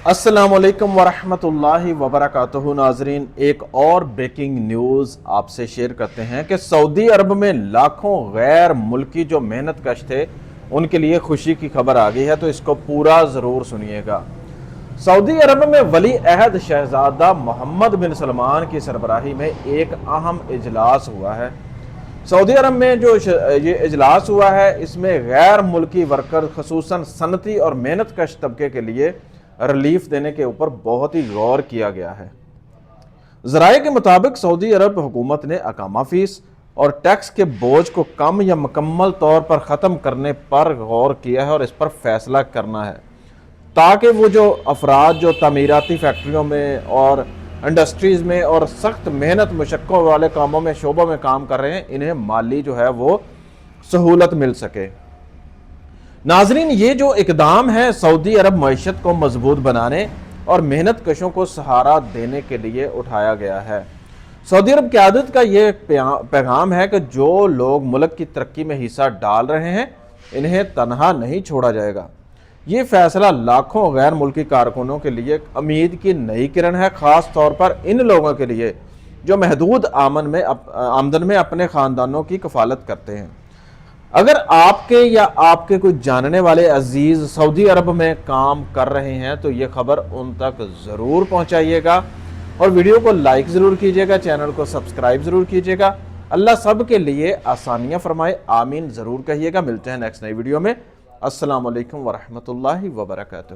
السلام علیکم ورحمۃ اللہ وبرکاتہ۔ ناظرین، ایک اور بریکنگ نیوز آپ سے شیئر کرتے ہیں کہ سعودی عرب میں لاکھوں غیر ملکی جو محنت کش تھے ان کے لیے خوشی کی خبر آ گئی ہے، تو اس کو پورا ضرور سنیے گا۔ سعودی عرب میں ولی عہد شہزادہ محمد بن سلمان کی سربراہی میں ایک اہم اجلاس ہوا ہے۔ سعودی عرب میں جو یہ اجلاس ہوا ہے، اس میں غیر ملکی ورکر خصوصاً صنعتی اور محنت کش طبقے کے لیے ریلیف دینے کے اوپر بہت ہی غور کیا گیا ہے۔ ذرائع کے مطابق سعودی عرب حکومت نے اقامہ فیس اور ٹیکس کے بوجھ کو کم یا مکمل طور پر ختم کرنے پر غور کیا ہے اور اس پر فیصلہ کرنا ہے، تاکہ وہ جو افراد جو تعمیراتی فیکٹریوں میں اور انڈسٹریز میں اور سخت محنت مشقوں والے کاموں میں شعبوں میں کام کر رہے ہیں، انہیں مالی جو ہے وہ سہولت مل سکے۔ ناظرین، یہ جو اقدام ہے سعودی عرب معیشت کو مضبوط بنانے اور محنت کشوں کو سہارا دینے کے لیے اٹھایا گیا ہے۔ سعودی عرب قیادت کا یہ پیغام ہے کہ جو لوگ ملک کی ترقی میں حصہ ڈال رہے ہیں انہیں تنہا نہیں چھوڑا جائے گا۔ یہ فیصلہ لاکھوں غیر ملکی کارکنوں کے لیے امید کی نئی کرن ہے، خاص طور پر ان لوگوں کے لیے جو محدود آمدن میں اپنے خاندانوں کی کفالت کرتے ہیں۔ اگر آپ کے یا آپ کے کوئی جاننے والے عزیز سعودی عرب میں کام کر رہے ہیں تو یہ خبر ان تک ضرور پہنچائیے گا، اور ویڈیو کو لائک ضرور کیجیے گا، چینل کو سبسکرائب ضرور کیجیے گا۔ اللہ سب کے لیے آسانیاں فرمائے، آمین ضرور کہیے گا۔ ملتے ہیں نیکسٹ نئی ویڈیو میں۔ السلام علیکم ورحمۃ اللہ وبرکاتہ۔